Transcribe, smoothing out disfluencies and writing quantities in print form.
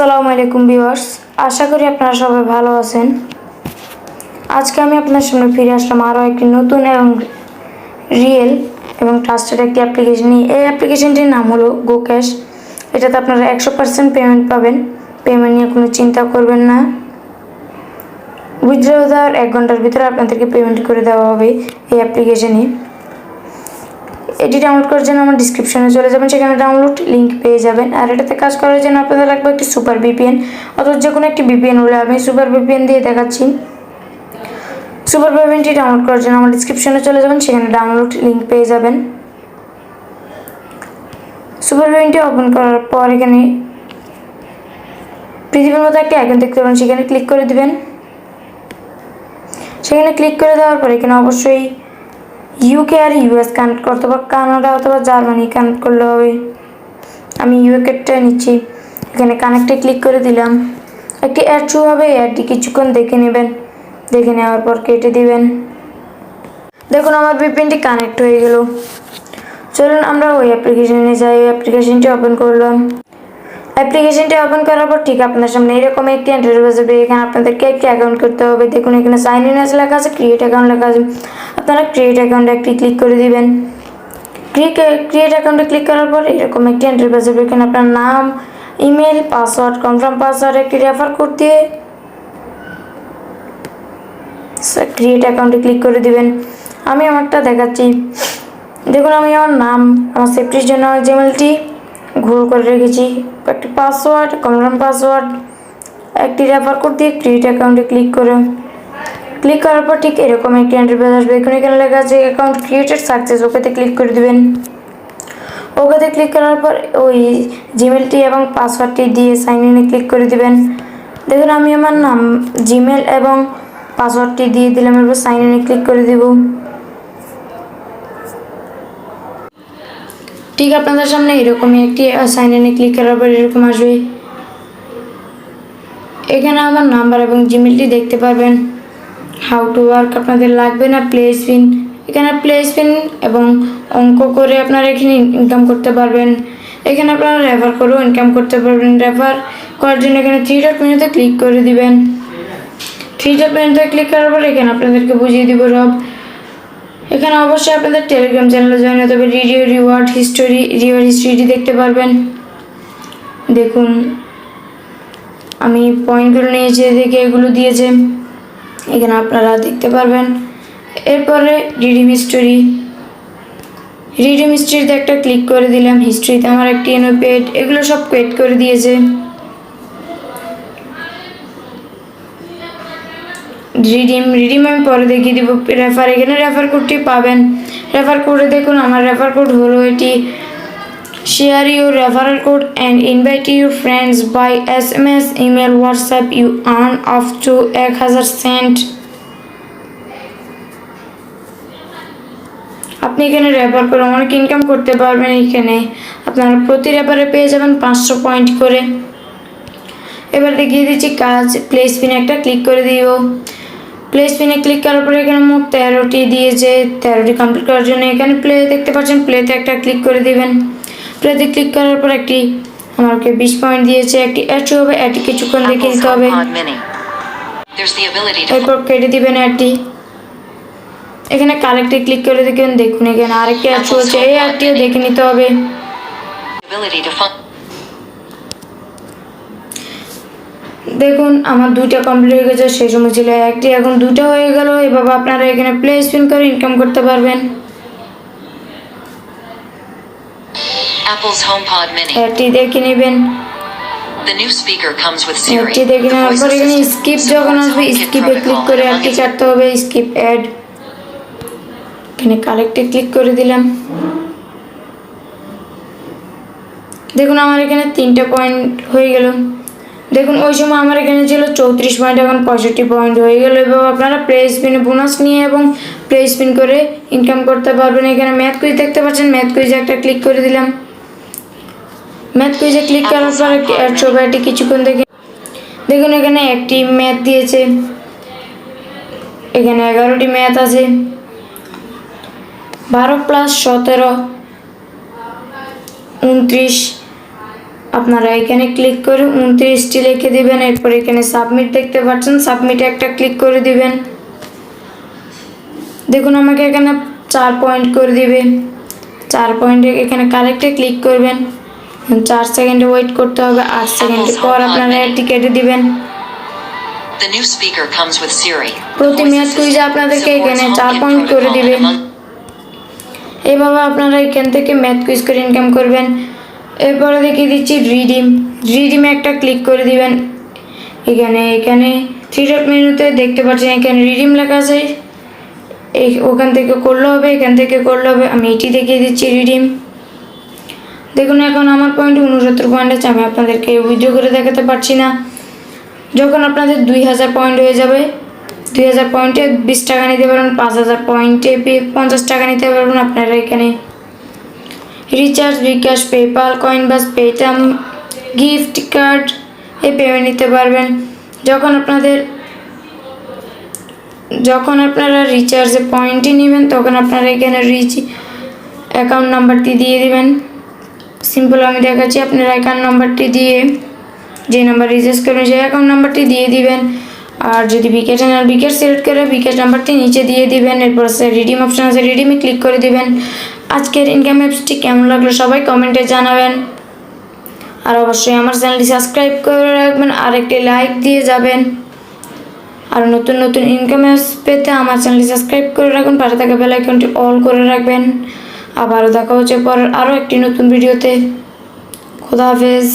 আসসালামু আলাইকুম ভিউয়ার্স, আশা করি আপনারা সবাই ভালো আছেন। আজকে আমি আপনার সামনে ফিরে আসলাম আরও একটি নতুন এবং রিয়েল এবং ট্রাস্টেড একটি অ্যাপ্লিকেশন নিয়ে। এই অ্যাপ্লিকেশনটির নাম হলো GoCash। এটাতে আপনারা 100% পেমেন্ট পাবেন। পেমেন্ট নিয়ে কোনো চিন্তা করবেন না। উইথড্র দেওয়ার 1 ঘন্টার ভিতরে আপনাদেরকে পেমেন্ট করে দেওয়া হবে এই অ্যাপ্লিকেশনে। এটি ডাউনলোড করার জন্য আমার ডিসক্রিপশনে চলে যাবেন, সেখানে ডাউনলোড লিঙ্ক পেয়ে যাবেন। আর এটাতে কাজ করার জন্য আপনাদের লাগবে একটি সুপার ভিপিএন অথবা যে কোনো একটি ভিপিএন হলে আমি সুপার ভিপিএন দিয়ে দেখাচ্ছি। সুপার ভিপিএনটি ডাউনলোড করার জন্য আমার ডিসক্রিপশনে চলে যাবেন, সেখানে ডাউনলোড লিঙ্ক পেয়ে যাবেন। সুপার ভিপিএনটি ওপেন করার পর এখানে পৃথিবীর মতো একটি আইকন দেখতে পাবেন, সেখানে ক্লিক করে দিবেন। সেখানে ক্লিক করে দেওয়ার পর এখানে অবশ্যই ইউকে আর ইউএস কানেক্ট করতে হবে, কানাডা অথবা জার্মানি কানেক্ট করলে হবে। আমি ইউকেটা নিচ্ছি। এখানে কানেক্টে ক্লিক করে দিলাম। একটি অ্যাড শো হবে, অ্যাডটি কিছুক্ষণ দেখে নেবেন। দেখে নেওয়ার পর কেটে দিবেন। দেখুন আমার ভিপিএনটি কানেক্ট হয়ে গেল। চলুন আমরা ওই অ্যাপ্লিকেশনে যাই। অ্যাপ্লিকেশনটি ওপেন করলাম। অ্যাপ্লিকেশনটি ওপেন করার পর ঠিক আপনার সামনে এরকম একটি ইন্টারফেস হবে। এখানে আপনাদেরকে একটি অ্যাকাউন্ট করতে হবে। দেখুন এখানে সাইন ইন আস লেখা আছে, ক্রিয়েট অ্যাকাউন্ট লেখা আছে। আপনারা ক্রিয়েট অ্যাকাউন্টে একটি ক্লিক করে দিবেন। ক্রিয়েট অ্যাকাউন্টে ক্লিক করার পর এরকম একটি ইন্টারফেস হবে। এখানে আপনার নাম, ইমেল, পাসওয়ার্ড, কনফার্ম পাসওয়ার্ড, একটি রেফার কোড দিয়ে ক্রিয়েট অ্যাকাউন্টে ক্লিক করে দিবেন। আমি আমারটা দেখাচ্ছি। দেখুন আমি আমার নাম, আমার সেফটির জন্য জিমেলটি ঘোল করে রেখেছি। একটি পাসওয়ার্ড, কনফার্ম পাসওয়ার্ড, একটি রেফার কোড দিয়ে ক্রিয়েট অ্যাকাউন্টে ক্লিক করার পর ঠিক এরকম একটি ইন্টারফেস আসবে। এখানে লেখা আছে অ্যাকাউন্ট ক্রিয়েটেড সাকসেস। ওকেতে ক্লিক করে দিবেন। ওকেতে ক্লিক করার পর ওই জিমেলটি এবং পাসওয়ার্ডটি দিয়ে সাইন ইনে ক্লিক করে দিবেন। দেখুন আমি আমার নাম, জিমেল এবং পাসওয়ার্ডটি দিয়ে দিলাম। এরপর সাইন ইনে ক্লিক করে দেব। ঠিক আপনাদের সামনে এরকমই একটি সাইন ইনে ক্লিক করার পর এরকম আসবে। এখানে আমার নাম্বার এবং জিমেলটি দেখতে পারবেন। হাউ টু ওয়ার্ক আপনাদের লাগবে না প্লে স্পিন। এখানে প্লে স্পিন এবং অঙ্ক করে আপনারা এখানে ইনকাম করতে পারবেন। এখানে আপনারা রেফার করেও ইনকাম করতে পারবেন। রেফার করার জন্য এখানে 3 ডট মেনুতে ক্লিক করে দিবেন। 3 ডট মেনুতে ক্লিক করার পর এখানে আপনাদেরকে বুঝিয়ে দিব সব। এখানে অবশ্যই আপনাদের টেলিগ্রাম চ্যানেলে জয়েন হতে হবে। রিওয়ার্ড হিস্ট্রিটি দেখতে পারবেন। দেখুন আমি পয়েন্টগুলো নিয়েছি, দেখে এগুলো দিয়েছে, এখানে আপনারা দেখতে পারবেন। এরপরে রিডিম হিস্ট্রিতে একটা ক্লিক করে দিলাম। হিস্ট্রিতে আমার একটি পেড, এগুলো সব পেড করে দিয়েছে। রিডিম আমি পরে দেখিয়ে দিব। রেফার, এখানে রেফার কোডটি পাবেন। রেফার কোডে দেখুন আমার রেফার কোড হলো এটি। Share your referral code and invite your friends by SMS, email, WhatsApp. You earn up to 1000 cent. আপনি এখানে রেফার করে অনেক ইনকাম করতে পারবেন। এখানে আপনারা প্রতি রেফারে পেয়ে যাবেন 500 পয়েন্ট করে। এবার দেখিয়ে দিচ্ছি কাজ। প্লে স্পিনে একটা ক্লিক করে দিব। প্লে স্পিনে ক্লিক করার পরে এখানে মোট 13টি দিয়েছে। 13টি কমপ্লিট করার জন্য এখানে প্লে দেখতে পাচ্ছেন, প্লেতে একটা ক্লিক করে দিবেন। প্লেতে ক্লিক করার পর একটি আমাকে 20 পয়েন্ট দিয়েছে। একটি অ্যাড হবে, অ্যাডটি কিছুক্ষণ দেখে দিতে হবে। এরপর কেটে দিবেন অ্যাডটি। এখানে কালেক্টে ক্লিক করে দেখুন এখানে আরেকটি অ্যাড হচ্ছে, এই অ্যাডটিও দেখে নিতে হবে। দেখুন আমার 2টা কমপ্লিট হয়ে গেছে। সেই সময় ছিল একটি, এখন 2টা হয়ে গেল। এভাবে আপনারা এখানে প্লে স্পিন করে ইনকাম করতে পারবেন। এটি দেখে নেবেন। এটি দেখে নেওয়ার পর এখানে স্কিপ যখন আসবে, স্কিপে ক্লিক করে অ্যাডটি কাটতে হবে। স্কিপ অ্যাড, এখানে কালেক্টে ক্লিক করে দিলাম। দেখুন আমার এখানে 3টা পয়েন্ট হয়ে গেল। দেখুন ওই সময় আমার এখানে ছিল 34 পয়েন্ট, এখন 65 পয়েন্ট হয়ে গেল। এবার আপনারা প্লে স্পিনে বোনাস নিয়ে এবং প্লে স্পিন করে ইনকাম করতে পারবেন। এখানে ম্যাথ কুইজ দেখতে পাচ্ছেন, ম্যাথ কুইজে একটা ক্লিক করে দিলাম। ম্যাথ কুইজে ক্লিক করার পর একটি অ্যাড শো হবে, কিছুক্ষণ দেখে দেখুন এখানে একটি ম্যাথ দিয়েছে। এখানে 11টি ম্যাথ আছে। 12 + 17 29 আপনারা এখানে ক্লিক করে 29টি লিখে দিবেন। এরপর এখানে সাবমিট দেখতে পাচ্ছেন, সাবমিটে একটা ক্লিক করে দিবেন। দেখুন আমাকে এখানে 4 পয়েন্ট করে দিবে। 4 পয়েন্টে এখানে কারেক্টে ক্লিক করবেন। 4 সেকেন্ডে ওয়েট করতে হবে। 8 সেকেন্ড পর আপনারা এটি কেটে দিবেন। প্রতি ম্যাথ কুইজে আপনাদেরকে এখানে 4 পয়েন্ট করে দিবে। এইভাবে আপনারা এখান থেকে ম্যাথ কুইজ করে ইনকাম করবেন। এরপরে দেখিয়ে দিচ্ছি রিডিমে একটা ক্লিক করে দিবেন। এখানে 3 ডট মেনুতে দেখতে পাচ্ছেন এখানে রিডিম লেখা আছে, ওখান থেকে করলে হবে, এখান থেকে করলে হবে। আমি এটি দেখিয়ে দিচ্ছি রিডিম। দেখুন এখন আমার পয়েন্ট 69 পয়েন্ট আছে, আমি আপনাদেরকে উইথড্র করে দেখাতে পারছি না। যখন আপনাদের 2000 পয়েন্ট হয়ে যাবে, 2000 পয়েন্টে 20 টাকা নিতে পারবেন, 5000 পয়েন্টে 50 টাকা নিতে পারবেন। আপনারা এখানে রিচার্জ, বিকাশ, পেপাল, কয়েনবাস, পেটাম, গিফট কার্ড এই পেমেন্ট নিতে পারবেন। যখন আপনারা রিচার্জে পয়েন্টই নেবেন তখন আপনারা এখানে অ্যাকাউন্ট নাম্বারটি দিয়ে দিবেন। সিম্পল আমি দেখাচ্ছি, আপনারা অ্যাকাউন্ট নাম্বারটি দিয়ে যে নাম্বার রিচার্জ করবেন সেই অ্যাকাউন্ট নাম্বারটি দিয়ে দিবেন। আর যদি বিকাশ সিলেক্ট করে বিকাশ নাম্বারটি নিচে দিয়ে দিবেন। এরপর রিডিম অপশন আছে, রিডিমে ক্লিক করে দিবেন। আজকের ইনকাম অ্যাপসটি কেমন লাগলো সবাই কমেন্টে জানাবেন। আর অবশ্যই আমার চ্যানেলটি সাবস্ক্রাইব করে রাখবেন আর একটি লাইক দিয়ে যাবেন। আর নতুন নতুন ইনকাম অ্যাপস পেতে আমার চ্যানেলটি সাবস্ক্রাইব করে রাখুন, পাশে থাকা বেল আইকনটি অল করে রাখবেন। আবারও দেখা হচ্ছে পরের আরও একটি নতুন ভিডিওতে। খোদা হাফেজ।